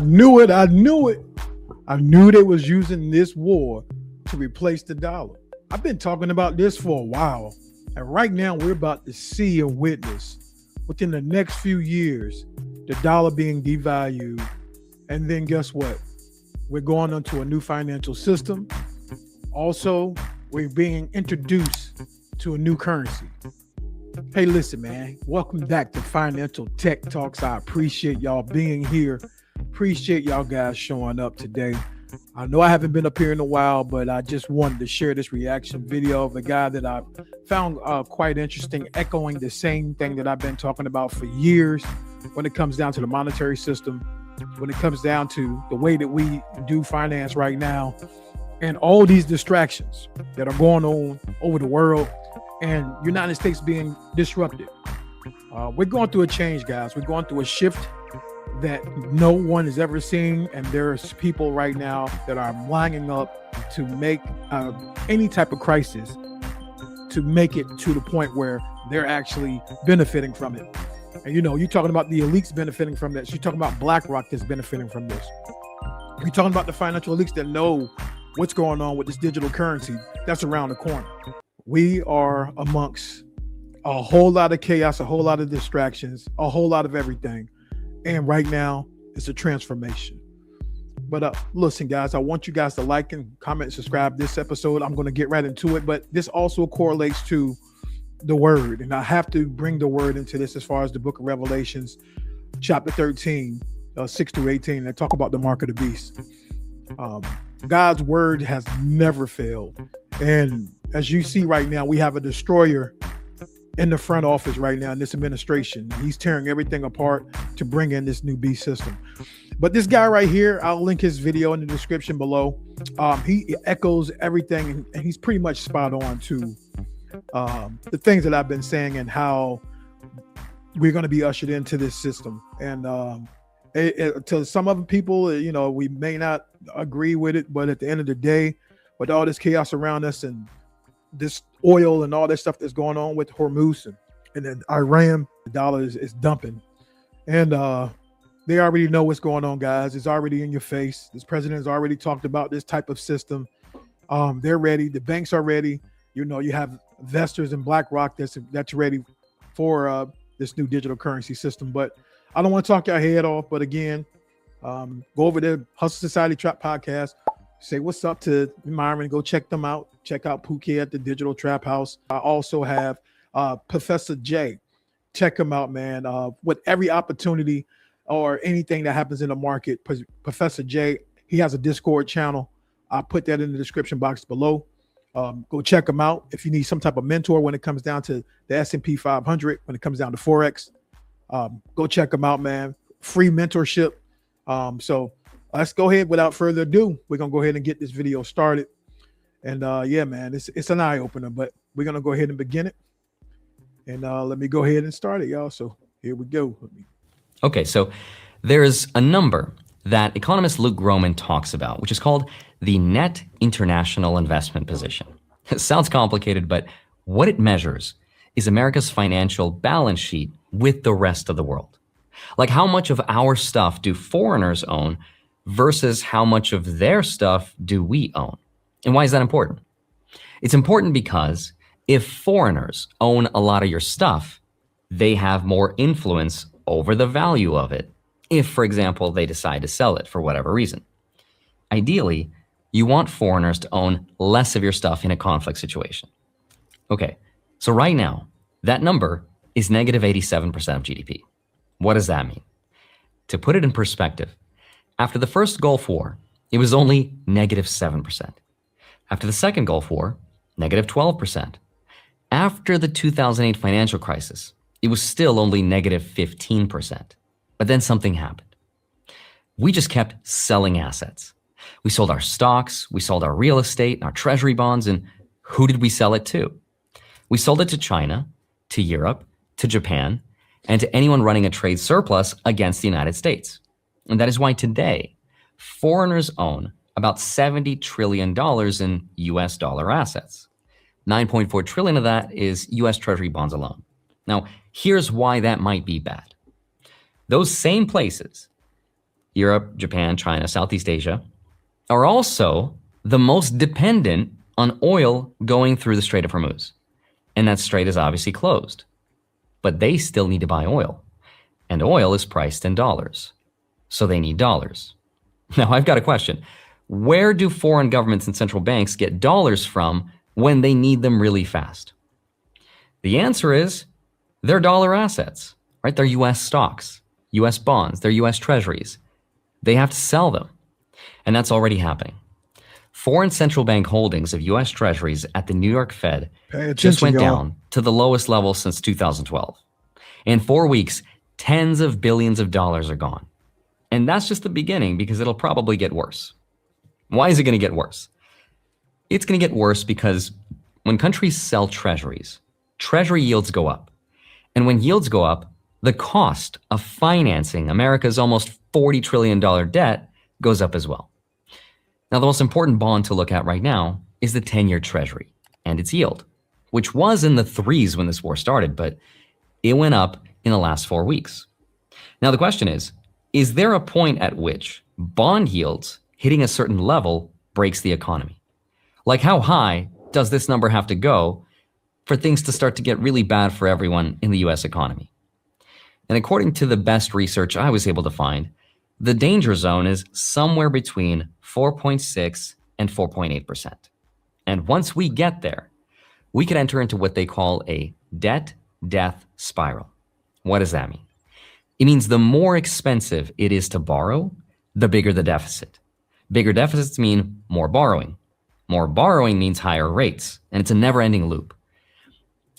knew it. I knew it. I knew they was using this war to replace the dollar. I've been talking about this for a while. And right now we're about to see and witness within the next few years, the dollar being devalued. And then guess what? We're going onto a new financial system. Also, we're being introduced to a new currency. Hey, listen, man. Welcome back to Financial Tech Talks. I appreciate y'all being here. Appreciate y'all guys showing up today. I know I haven't been up here in a while, but I just wanted to share this reaction video of a guy that I found quite interesting, echoing the same thing that I've been talking about for years when it comes down to the monetary system, when it comes down to the way that we do finance right now, and all these distractions that are going on over the world and United States being disrupted. We're going through a change, guys. We're going through a shift that no one has ever seen, and there's people right now that are lining up to make any type of crisis to make it to the point where they're actually benefiting from it. And you're talking about the elites benefiting from this. You're talking about BlackRock that's benefiting from this. You're talking about the financial elites that know what's going on with this digital currency that's around the corner. We are amongst a whole lot of chaos, a whole lot of distractions, a whole lot of everything. And right now, it's a transformation. But listen, guys, I want you guys to like and comment and subscribe this episode. I'm going to get right into it. But this also correlates to the word. And I have to bring the word into this as far as the book of Revelations, chapter 13, 6 through 18. They talk about the mark of the beast. God's word has never failed. And as you see right now, we have a destroyer in the front office right now in this administration. He's tearing everything apart to bring in this new beast system. But this guy right here, I'll link his video in the description below. He echoes everything, and he's pretty much spot on to the things that I've been saying and how we're going to be ushered into this system. And to some other people, we may not agree with it, but at the end of the day, with all this chaos around us and this oil and all that stuff that's going on with Hormuz and then Iran, the dollar is dumping. And they already know what's going on, guys. It's already in your face. This president has already talked about this type of system. They're ready. The banks are ready. You have investors in BlackRock that's ready for this new digital currency system. But I don't want to talk your head off. But again, go over to Hustle Society Trap Podcast. Say what's up to Myron. Go check them out. Check out Pookie at the Digital Trap House. I also have Professor J. Check him out, man. With every opportunity or anything that happens in the market, Professor J, he has a Discord channel. I'll put that in the description box below. Go check him out. If you need some type of mentor when it comes down to the S&P 500, when it comes down to Forex, go check him out, man. Free mentorship. So let's go ahead without further ado. We're going to go ahead and get this video started. And yeah, man, it's an eye opener, but we're going to go ahead and begin it. And let me go ahead and start it, y'all. So here we go. Okay, so there's a number that economist Luke Gromen talks about, which is called the net international investment position. It sounds complicated, but what it measures is America's financial balance sheet with the rest of the world. Like how much of our stuff do foreigners own versus how much of their stuff do we own? And why is that important? It's important because if foreigners own a lot of your stuff, they have more influence over the value of it if, for example, they decide to sell it for whatever reason. Ideally, you want foreigners to own less of your stuff in a conflict situation. Okay, so right now, that number is negative 87% of GDP. What does that mean? To put it in perspective, after the first Gulf War, it was only negative 7%. After the second Gulf War, negative 12%. After the 2008 financial crisis, it was still only negative 15%. But then something happened. We just kept selling assets. We sold our stocks, we sold our real estate, and our treasury bonds, and who did we sell it to? We sold it to China, to Europe, to Japan, and to anyone running a trade surplus against the United States. And that is why today, foreigners own about $70 trillion in US dollar assets. 9.4 trillion of that is US Treasury bonds alone. Now, here's why that might be bad. Those same places Europe, Japan, China, Southeast Asia, are also the most dependent on oil going through the Strait of Hormuz. And that strait is obviously closed. But they still need to buy oil. And oil is priced in dollars. So they need dollars. Now, I've got a question. Where do foreign governments and central banks get dollars from when they need them really fast? The answer is their dollar assets, right? They're US stocks, US bonds, they're US treasuries. They have to sell them. And that's already happening. Foreign central bank holdings of US treasuries at the New York Fed just went down to the lowest level since 2012. In 4 weeks, tens of billions of dollars are gone. And that's just the beginning, because it'll probably get worse. Why is it going to get worse? It's going to get worse because when countries sell treasuries, treasury yields go up. And when yields go up, the cost of financing America's almost $40 trillion debt goes up as well. Now, the most important bond to look at right now is the 10-year treasury and its yield, which was in the threes when this war started, but it went up in the last 4 weeks. Now, the question is there a point at which bond yields hitting a certain level breaks the economy? Like, how high does this number have to go for things to start to get really bad for everyone in the US economy? And according to the best research I was able to find, the danger zone is somewhere between 4.6 and 4.8%. And once we get there, we could enter into what they call a debt death spiral. What does that mean? It means the more expensive it is to borrow, the bigger the deficit. Bigger deficits mean more borrowing. More borrowing means higher rates, and it's a never-ending loop.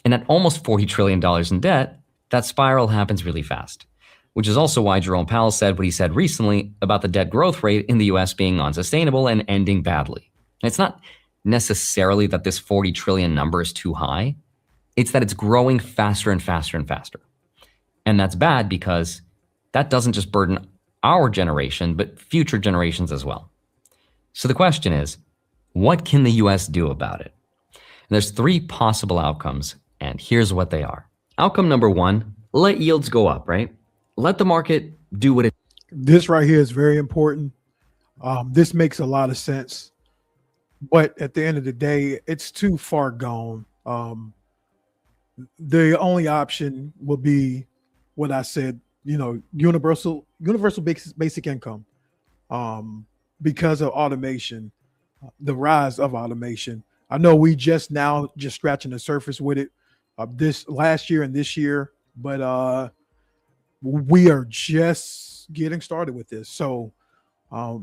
And at almost $40 trillion in debt, that spiral happens really fast, which is also why Jerome Powell said what he said recently about the debt growth rate in the US being unsustainable and ending badly. And it's not necessarily that this 40 trillion number is too high. It's that it's growing faster and faster and faster. And that's bad because that doesn't just burden our generation, but future generations as well. So the question is, what can the US do about it? And there's 3 possible outcomes, and here's what they are. Outcome number 1, let yields go up, right? Let the market do what it. This right here is very important. This makes a lot of sense. But at the end of the day, it's too far gone. The only option will be what I said, universal basic income. Because of automation, the rise of automation. I know we just scratching the surface with it this last year and this year, but we are just getting started with this. So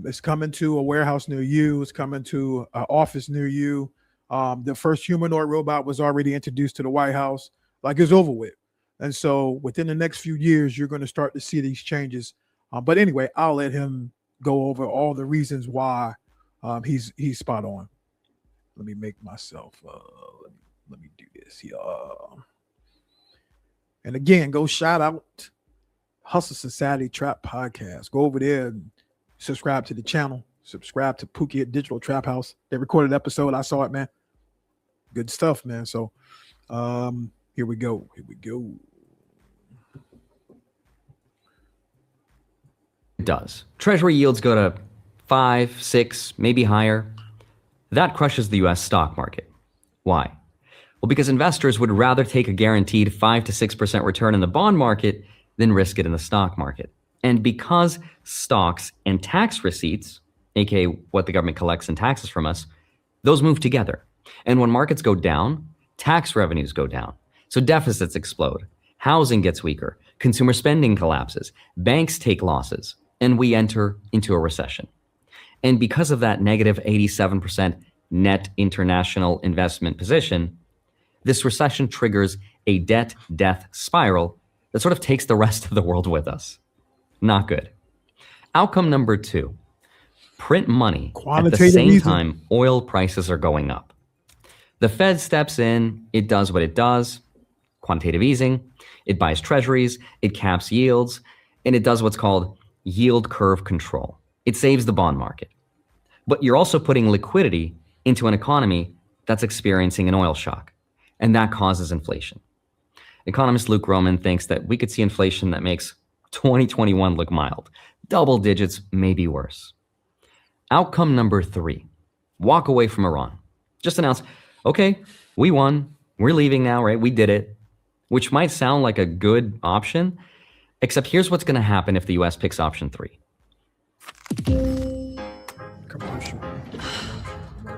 it's coming to a warehouse near you. It's coming to an office near you. The first humanoid robot was already introduced to the White House. Like, it's over with. And so within the next few years, you're going to start to see these changes. But anyway, I'll let him go over all the reasons why he's spot on. Let me make myself, let me do this here. And again, go shout out Hustle Society Trap Podcast. Go over there and subscribe to the channel. Subscribe to Phuket Digital Trap House. They recorded an episode. I saw it, man. Good stuff, man. So here we go. It does. Treasury yields go to 5, 6, maybe higher. That crushes the US stock market. Why? Well, because investors would rather take a guaranteed 5 to 6% return in the bond market than risk it in the stock market. And because stocks and tax receipts, aka what the government collects in taxes from us, those move together. And when markets go down, tax revenues go down. So deficits explode. Housing gets weaker. Consumer spending collapses. Banks take losses. And we enter into a recession. And because of that negative 87% net international investment position, this recession triggers a debt death spiral that sort of takes the rest of the world with us. Not good. Outcome number 2, print money at the same time oil prices are going up. The Fed steps in, it does what it does, quantitative easing, it buys treasuries, it caps yields, and it does what's called yield curve control. It saves the bond market. But you're also putting liquidity into an economy that's experiencing an oil shock, and that causes inflation. Economist Luke Gromen thinks that we could see inflation that makes 2021 look mild. Double digits may be worse. Outcome number 3, walk away from Iran. Just announce, okay, we won, we're leaving now, right? We did it, which might sound like a good option, except here's what's going to happen if the US picks option 3. Commercial.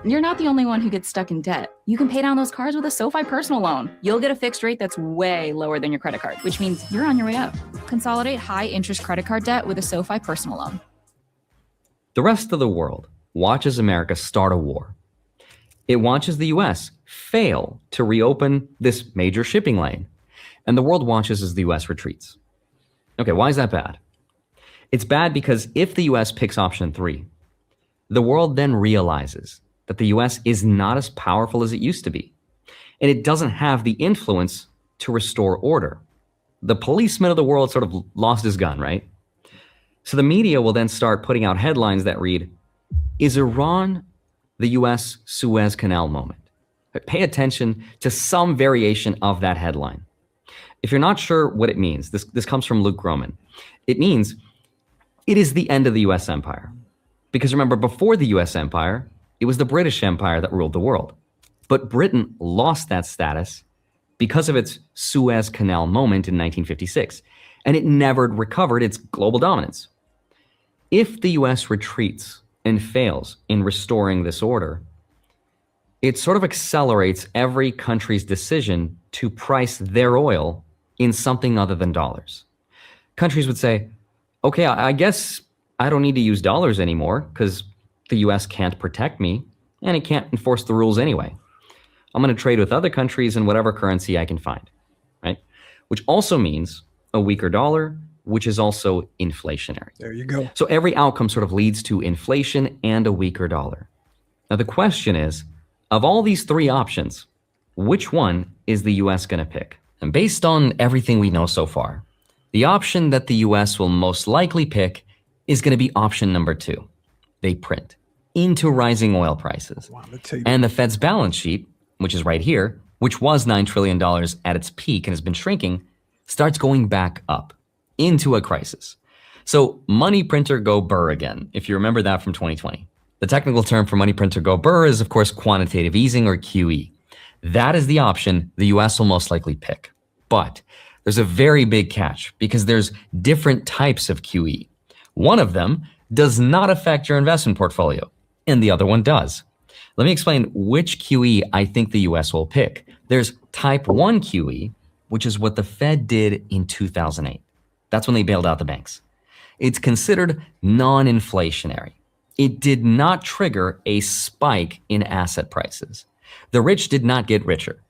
You're not the only one who gets stuck in debt. You can pay down those cars with a SoFi personal loan. You'll get a fixed rate that's way lower than your credit card, which means you're on your way up. Consolidate high-interest credit card debt with a SoFi personal loan. The rest of the world watches America start a war. It watches the US fail to reopen this major shipping lane. And the world watches as the US retreats. Okay, why is that bad? It's bad because if the US picks option 3, the world then realizes that the US is not as powerful as it used to be. And it doesn't have the influence to restore order. The policeman of the world sort of lost his gun, right? So the media will then start putting out headlines that read, "Is Iran the US Suez Canal moment?" Pay attention to some variation of that headline. If you're not sure what it means, this comes from Luke Gromen. It means it is the end of the US empire. Because remember, before the US empire, it was the British Empire that ruled the world. But Britain lost that status because of its Suez Canal moment in 1956, and it never recovered its global dominance. If the US retreats and fails in restoring this order, it sort of accelerates every country's decision to price their oil in something other than dollars. Countries would say, okay, I guess I don't need to use dollars anymore because the US can't protect me and it can't enforce the rules anyway. I'm going to trade with other countries in whatever currency I can find, right? Which also means a weaker dollar, which is also inflationary. There you go. So every outcome sort of leads to inflation and a weaker dollar. Now the question is, of all these 3 options, which one is the US going to pick? And based on everything we know so far, the option that the US will most likely pick is going to be option number 2. They print into rising oil prices. Wow, let's tell you. And the Fed's balance sheet, which is right here, which was $9 trillion at its peak and has been shrinking, starts going back up into a crisis. So money printer go burr again, if you remember that from 2020. The technical term for money printer go burr is, of course, quantitative easing, or QE. That is the option the US will most likely pick. But there's a very big catch because there's different types of QE. One of them does not affect your investment portfolio, and the other one does. Let me explain which QE I think the US will pick. There's type 1 QE, which is what the Fed did in 2008. That's when they bailed out the banks. It's considered non-inflationary. It did not trigger a spike in asset prices. The rich did not get richer.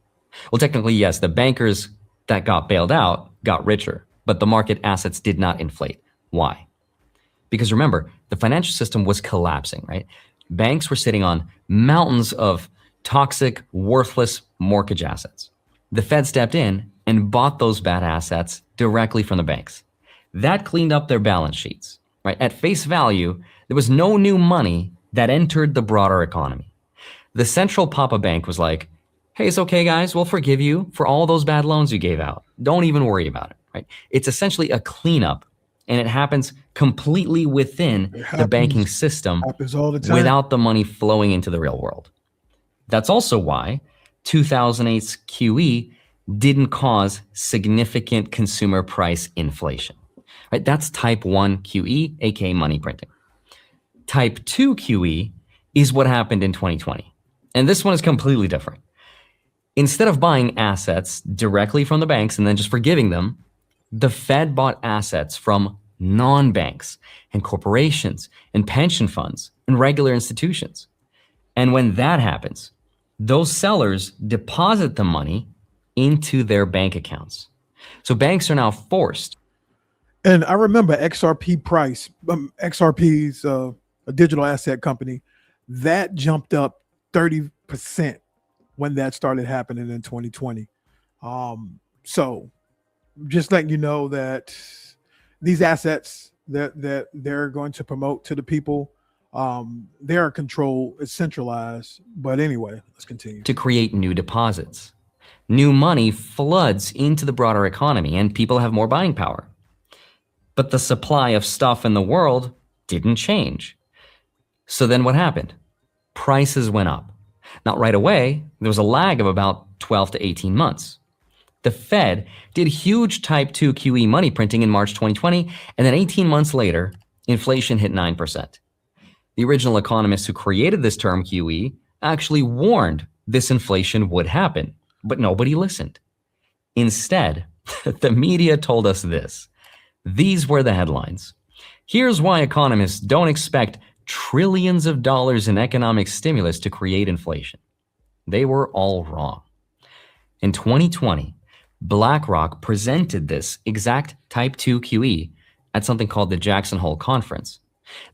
Well, technically, yes, the bankers that got bailed out got richer, but the market assets did not inflate. Why? Because remember, the financial system was collapsing, right? Banks were sitting on mountains of toxic, worthless mortgage assets. The Fed stepped in and bought those bad assets directly from the banks. That cleaned up their balance sheets, right? At face value, there was no new money that entered the broader economy. The central Papa Bank was like, hey, it's okay, guys, we'll forgive you for all those bad loans you gave out. Don't even worry about it, right? It's essentially a cleanup, and it happens completely within the banking system All the time. without the money flowing into the real world. That's also why 2008's QE didn't cause significant consumer price inflation, right? That's type 1 QE, aka money printing. Type 2 QE is what happened in 2020. And this one is completely different. Instead of buying assets directly from the banks and then just forgiving them, the Fed bought assets from non-banks and corporations and pension funds and regular institutions. And when that happens, those sellers deposit the money into their bank accounts. So banks are now forced. And I remember XRP price, XRP's a digital asset company, that jumped up 30% when that started happening in 2020. So just letting you know that these assets that they're going to promote to the people, their control is centralized. But anyway, let's continue. To create new deposits. New money floods into the broader economy and people have more buying power. But the supply of stuff in the world didn't change. So then what happened? Prices went up. Not right away. There was a lag of about 12 to 18 months. The Fed did huge type 2 QE money printing in March 2020, and then 18 months later, inflation hit 9%. The original economists who created this term QE actually warned this inflation would happen, but nobody listened. Instead, the media told us this. These were the headlines. Here's why economists don't expect trillions of dollars in economic stimulus to create inflation. They were all wrong. In 2020, BlackRock presented this exact type 2 QE at something called the Jackson Hole Conference.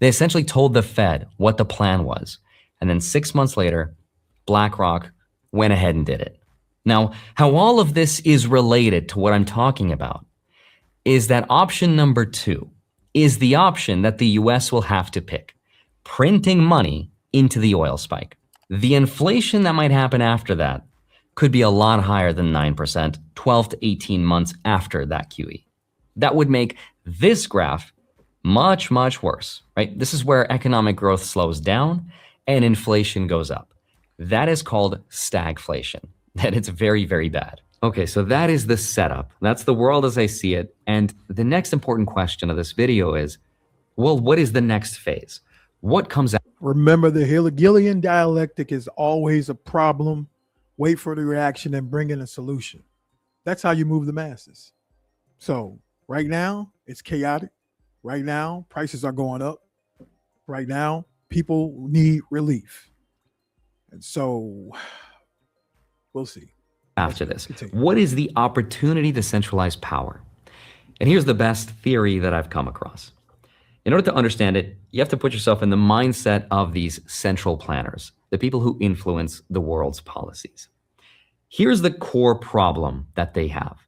They essentially told the Fed what the plan was. And then 6 months later, BlackRock went ahead and did it. Now, how all of this is related to what I'm talking about is that option number 2 is the option that the US will have to pick, printing money into the oil spike. The inflation that might happen after that could be a lot higher than 9%, 12 to 18 months after that QE. That would make this graph much, much worse, right? This is where economic growth slows down and inflation goes up. That is called stagflation. And it's very, very bad. Okay, so that is the setup. That's the world as I see it. And the next important question of this video is, well, what is the next phase? What comes out? Remember, the Hegelian dialectic is always a problem. Wait for the reaction and bring in a solution. That's how you move the masses. So right now, it's chaotic. Right now, prices are going up. Right now, people need relief. And so we'll see. After this, what is the opportunity to centralize power? And here's the best theory that I've come across. In order to understand it, you have to put yourself in the mindset of these central planners, the people who influence the world's policies. Here's the core problem that they have.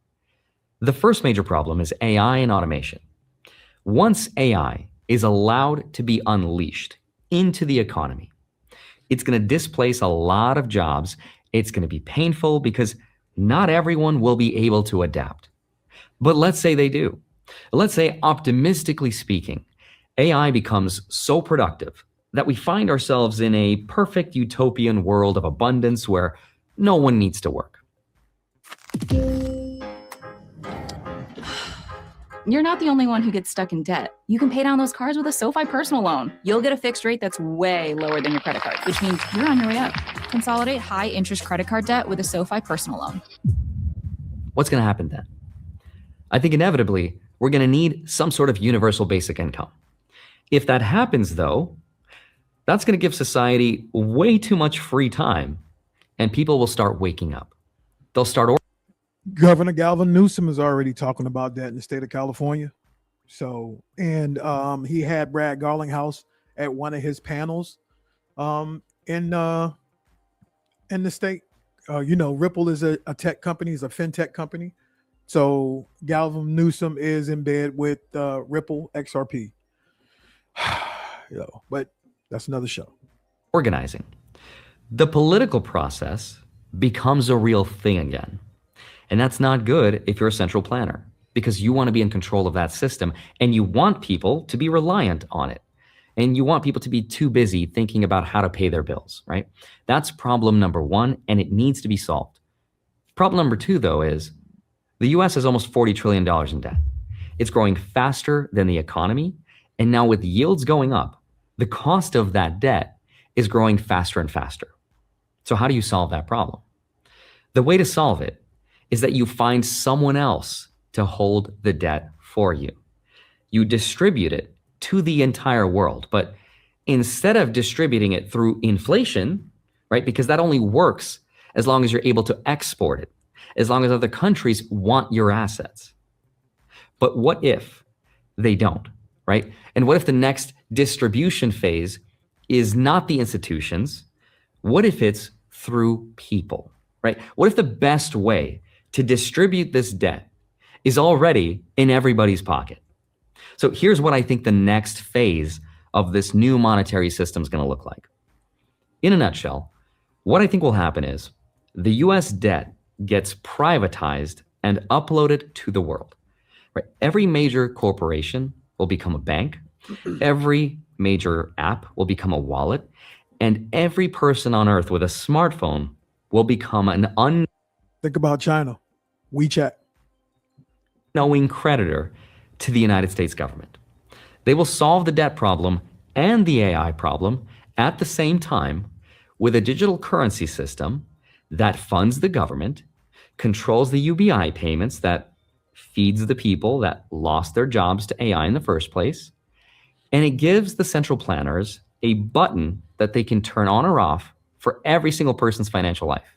The first major problem is AI and automation. Once AI is allowed to be unleashed into the economy, it's going to displace a lot of jobs. It's going to be painful because not everyone will be able to adapt. But let's say they do. Let's say, optimistically speaking, AI becomes so productive that we find ourselves in a perfect utopian world of abundance where no one needs to work. You're not the only one who gets stuck in debt. You can pay down those cards with a SoFi personal loan. You'll get a fixed rate that's way lower than your credit card, which means you're on your way up. Consolidate high interest credit card debt with a SoFi personal loan. What's going to happen then? I think inevitably we're going to need some sort of universal basic income. If that happens, though, that's going to give society way too much free time, and people will start waking up. They'll start. Governor Gavin Newsom is already talking about that in the state of California. So, and he had Brad Garlinghouse at one of his panels in the state. Ripple is a tech company, is a fintech company. So Gavin Newsom is in bed with Ripple XRP. But that's another show. Organizing. The political process becomes a real thing again. And that's not good if you're a central planner, because you want to be in control of that system and you want people to be reliant on it. And you want people to be too busy thinking about how to pay their bills, right? That's problem number 1, and it needs to be solved. Problem number 2, though, is the US has almost $40 trillion in debt. It's growing faster than the economy. And now with yields going up, the cost of that debt is growing faster and faster. So how do you solve that problem? The way to solve it is that you find someone else to hold the debt for you. You distribute it to the entire world, but instead of distributing it through inflation, right? Because that only works as long as you're able to export it, as long as other countries want your assets. But what if they don't, right? And what if the next distribution phase is not the institutions? What if it's through people, right? What if the best way to distribute this debt is already in everybody's pocket? So here's what I think the next phase of this new monetary system is going to look like. In a nutshell, what I think will happen is the US debt gets privatized and uploaded to the world. right? Every major corporation will become a bank. Every major app will become a wallet. And every person on earth with a smartphone will become an Think about China, WeChat. unknowing creditor to the United States government. They will solve the debt problem and the AI problem at the same time with a digital currency system that funds the government, controls the UBI payments that feeds the people that lost their jobs to AI in the first place, and it gives the central planners a button that they can turn on or off for every single person's financial life.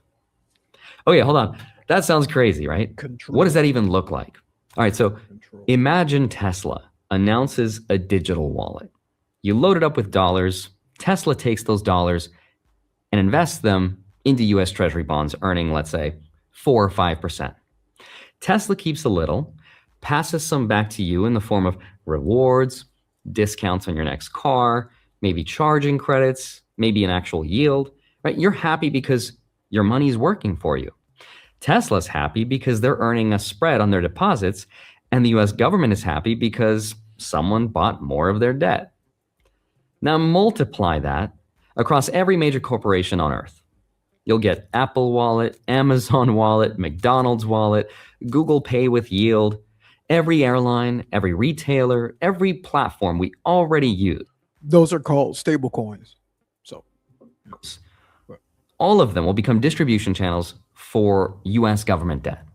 Oh yeah, hold on. That sounds crazy, right? Control. What does that even look like? All right, so Control. imagine Tesla announces a digital wallet. You load it up with dollars. Tesla takes those dollars and invests them into US Treasury bonds, earning, let's say, 4 or 5%. Tesla keeps a little, passes some back to you in the form of rewards, discounts on your next car, maybe charging credits, maybe an actual yield, right? You're happy because your money's working for you. Tesla's happy because they're earning a spread on their deposits, and the US government is happy because someone bought more of their debt. Now multiply that across every major corporation on earth. You'll get Apple Wallet, Amazon Wallet, McDonald's Wallet, Google Pay with yield, every airline, every retailer, every platform we already use. Those are called stable coins. So All of them will become distribution channels for US government debt.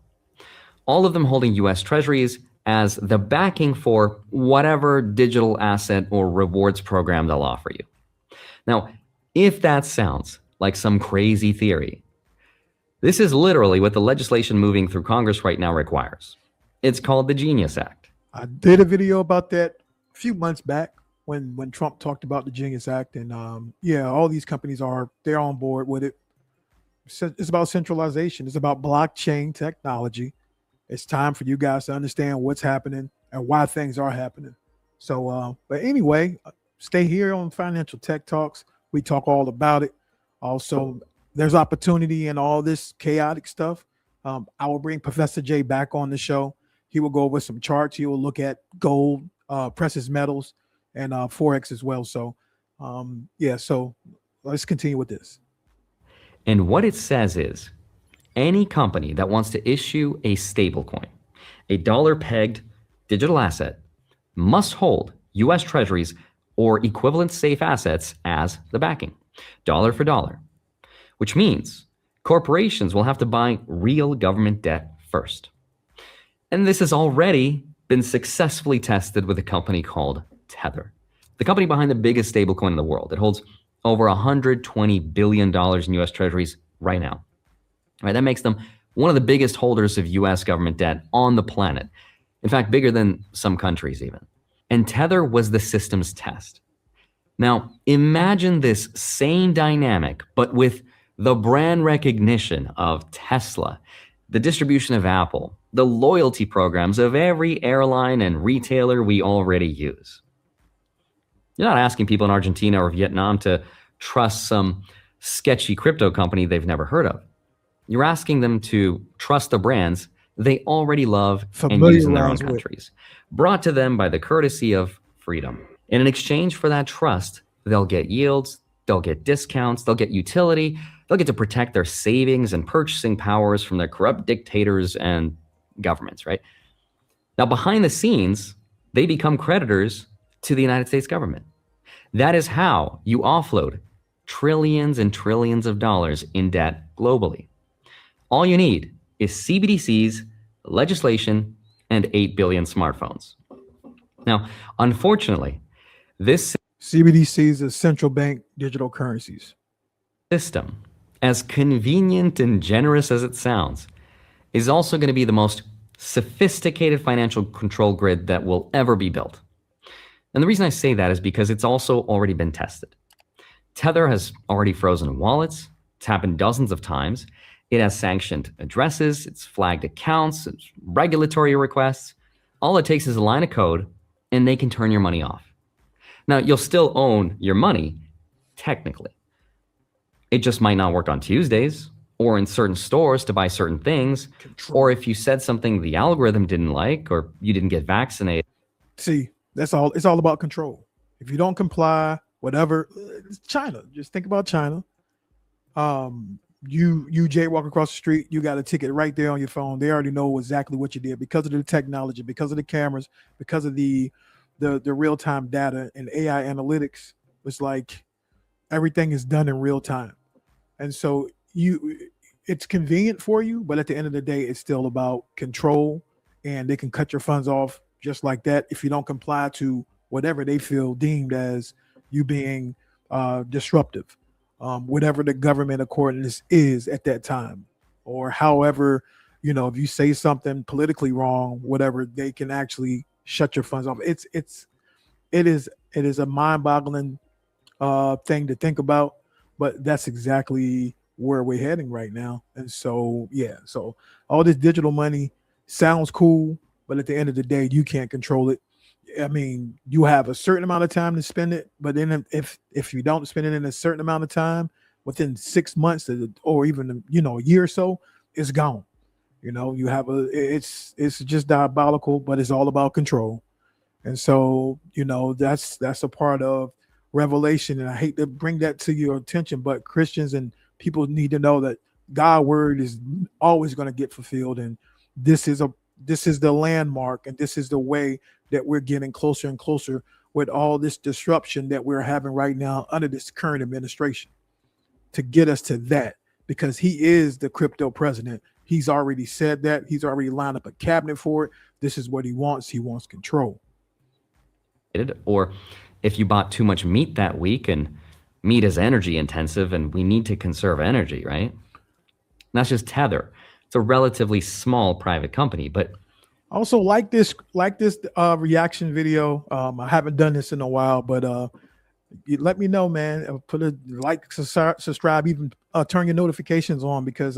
All of them holding US treasuries as the backing for whatever digital asset or rewards program they'll offer you. Now, if that sounds like some crazy theory, this is literally what the legislation moving through Congress right now requires. It's called the Genius Act. I did a video about that a few months back when Trump talked about the Genius Act, and yeah, all these companies they're on board with it. It's about centralization. It's about blockchain technology. It's time for you guys to understand what's happening and why things are happening. So, but anyway, stay here on Financial Tech Talks. We talk all about it. Also, there's opportunity in all this chaotic stuff. I will bring Professor Jay back on the show. He will go over some charts. He will look at gold, precious metals, and Forex as well. So, yeah, so let's continue with this. And what it says is any company that wants to issue a stablecoin, a dollar-pegged digital asset, must hold US treasuries or equivalent safe assets as the backing, dollar for dollar, which means corporations will have to buy real government debt first. And this has already been successfully tested with a company called Tether, the company behind the biggest stablecoin in the world. It holds over $120 billion in US treasuries right now. Right, that makes them one of the biggest holders of US government debt on the planet. In fact, bigger than some countries even. And Tether was the system's test. Now, imagine this same dynamic, but with the brand recognition of Tesla, the distribution of Apple, the loyalty programs of every airline and retailer we already use. You're not asking people in Argentina or Vietnam to trust some sketchy crypto company they've never heard of. You're asking them to trust the brands they already love and use in their own countries, brought to them by the courtesy of freedom. And in exchange for that trust, they'll get yields, they'll get discounts, they'll get utility, they'll get to protect their savings and purchasing powers from their corrupt dictators and governments, right? Now, behind the scenes, they become creditors to the United States government. That is how you offload trillions and trillions of dollars in debt globally. All you need is CBDCs, legislation, and 8 billion smartphones. Now, unfortunately, this CBDCs are central bank digital currencies. system, as convenient and generous as it sounds, is also going to be the most sophisticated financial control grid that will ever be built. And the reason I say that is because it's also already been tested. Tether has already frozen wallets. It's happened dozens of times. It has sanctioned addresses, it's flagged accounts, it's regulatory requests. All it takes is a line of code and they can turn your money off. Now, you'll still own your money, technically. It just might not work on Tuesdays or in certain stores to buy certain things, or if you said something the algorithm didn't like, or you didn't get vaccinated. See, that's all. It's all about control. If you don't comply, whatever, it's China. Just think about China. You jaywalk across the street, you got a ticket right there on your phone. They already know exactly what you did because of the technology, because of the cameras, because of the real-time data and AI analytics. It's like everything is done in real time. And so it's convenient for you, but at the end of the day, it's still about control, and they can cut your funds off just like that if you don't comply to whatever they feel deemed as you being disruptive, whatever the government accordance is at that time, or however, if you say something politically wrong, whatever, they can actually shut your funds off. It is a mind-boggling thing to think about, but that's exactly where we're heading right now. And so, so all this digital money sounds cool, but at the end of the day, you can't control it. I mean, you have a certain amount of time to spend it, but then if you don't spend it in a certain amount of time, within 6 months or even a year or so, it's gone. You have it's just diabolical, but it's all about control. And so, that's a part of Revelation. And I hate to bring that to your attention, but Christians and people need to know that God's word is always going to get fulfilled. And this is the landmark, and this is the way that we're getting closer and closer with all this disruption that we're having right now under this current administration, to get us to that, because he is the crypto president. He's already said that. He's already lined up a cabinet for it. This is what he wants. He wants control. Or if you bought too much meat that week, and meat is energy intensive and we need to conserve energy, right? And that's just Tether. It's a relatively small private company, but also like this reaction video. I haven't done this in a while, but you let me know, man. Put a like, subscribe, even turn your notifications on, because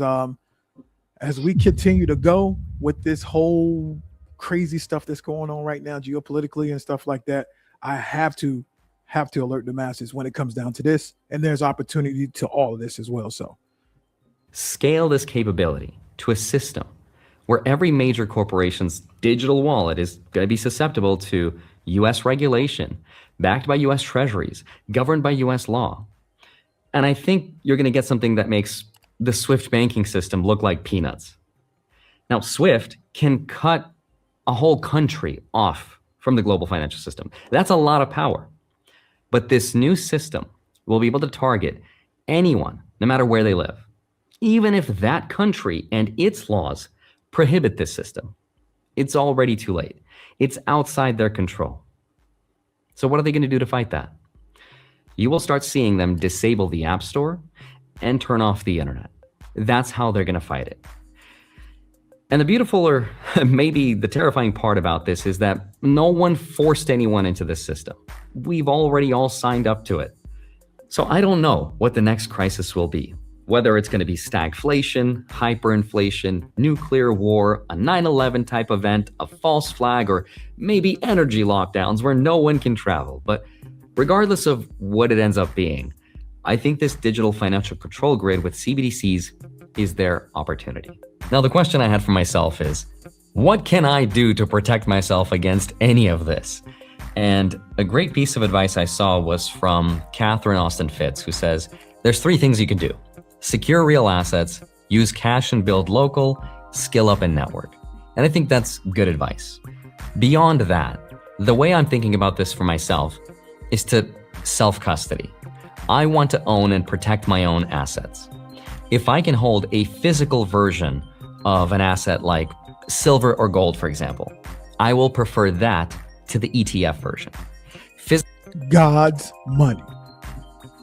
as we continue to go with this whole crazy stuff that's going on right now geopolitically and stuff like that, I have to alert the masses when it comes down to this, and there's opportunity to all of this as well. So scale this capability to a system where every major corporation's digital wallet is going to be susceptible to US regulation, backed by US treasuries, governed by US law. And I think you're going to get something that makes the SWIFT banking system look like peanuts. Now, SWIFT can cut a whole country off from the global financial system. That's a lot of power. But this new system will be able to target anyone, no matter where they live, even if that country and its laws prohibit this system. It's already too late. It's outside their control. So what are they going to do to fight that? You will start seeing them disable the App Store and turn off the internet. That's how they're going to fight it. And the beautiful, or maybe the terrifying part about this, is that no one forced anyone into this system. We've already all signed up to it. So I don't know what the next crisis will be, whether it's going to be stagflation, hyperinflation, nuclear war, a 9/11 type event, a false flag, or maybe energy lockdowns where no one can travel. But regardless of what it ends up being, I think this digital financial control grid with CBDCs is their opportunity. Now, the question I had for myself is, what can I do to protect myself against any of this? And a great piece of advice I saw was from Catherine Austin Fitts, who says, there's 3 things you can do: secure real assets, use cash and build local, skill up and network. And I think that's good advice. Beyond that, the way I'm thinking about this for myself is to self-custody. I want to own and protect my own assets. If I can hold a physical version of an asset like silver or gold, for example, I will prefer that to the ETF version. God's money.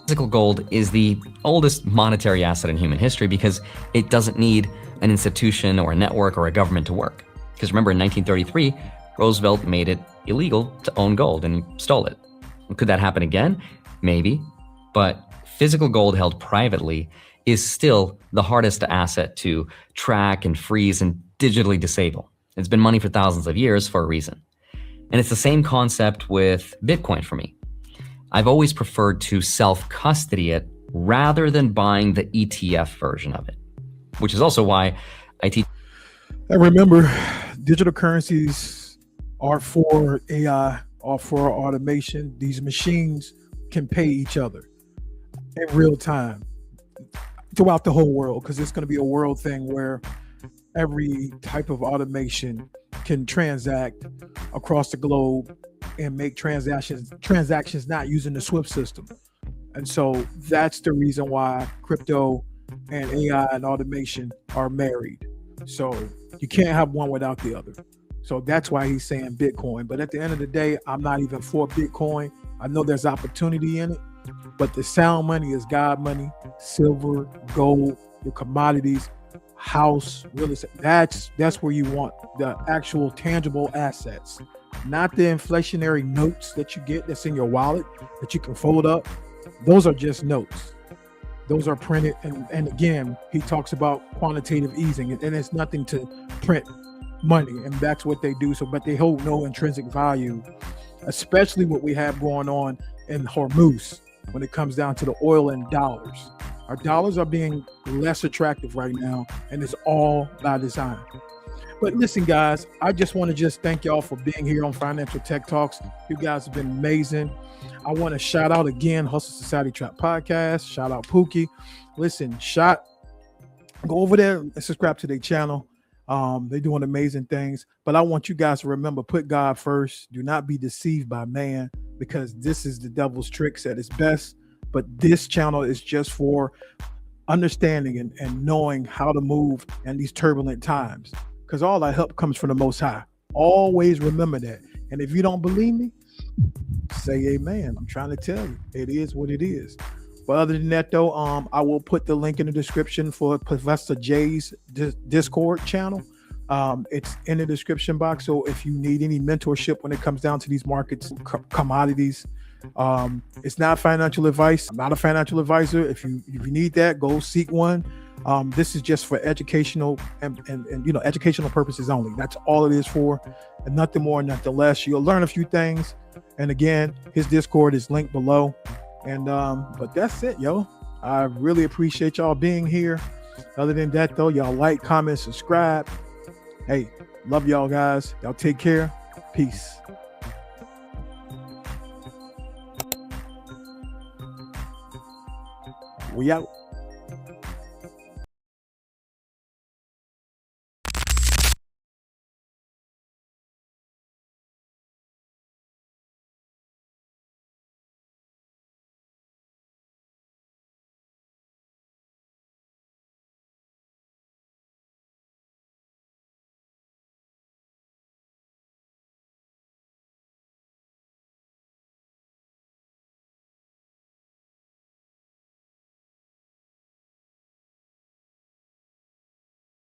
Physical gold is the oldest monetary asset in human history because it doesn't need an institution or a network or a government to work. Because remember, in 1933, Roosevelt made it illegal to own gold and he stole it. Could that happen again? Maybe. But physical gold held privately is still the hardest asset to track and freeze and digitally disable. It's been money for thousands of years for a reason. And it's the same concept with Bitcoin for me. I've always preferred to self-custody it rather than buying the ETF version of it. which is also why I teach. And remember, digital currencies are for AI, are for automation. These machines can pay each other in real time throughout the whole world, because it's going to be a world thing where every type of automation can transact across the globe and make transactions not using the SWIFT system. And so that's the reason why crypto and AI and automation are married. So you can't have one without the other. So that's why he's saying Bitcoin. But at the end of the day, I'm not even for Bitcoin. I know there's opportunity in it, but the sound money is God money, silver, gold, your commodities, house, real estate. That's where you want the actual tangible assets, not the inflationary notes that you get that's in your wallet that you can fold up. Those are just notes. Those are printed. And again, he talks about quantitative easing, and it's nothing to print money, and that's what they do. So, but they hold no intrinsic value, especially what we have going on in Hormuz when it comes down to the oil and dollars. Our dollars are being less attractive right now, and it's all by design. But listen, guys, I just want to just thank y'all for being here on Financial Tech Talks. You guys have been amazing. I want to shout out again Hustle Society Trap Podcast. Shout out Pookie. Listen, go over there and subscribe to their channel. They're doing amazing things. But I want you guys to remember, put God first. Do not be deceived by man, because this is the devil's tricks at its best. But this channel is just for understanding and knowing how to move in these turbulent times, because all our help comes from the Most High. Always remember that. And if you don't believe me, say amen. I'm trying to tell you, it is what it is. But other than that, though, I will put the link in the description for Professor Jay's Discord channel. It's in the description box. So if you need any mentorship when it comes down to these markets, commodities, it's not financial advice. I'm not a financial advisor. If you need that, go seek one. This is just for educational and educational purposes only. That's all it is for, and nothing more, nothing less. You'll learn a few things. And again, his Discord is linked below. And but that's it, yo. I really appreciate y'all being here. Other than that, though, y'all like, comment, subscribe. Hey, love y'all guys. Y'all take care. Peace. We out.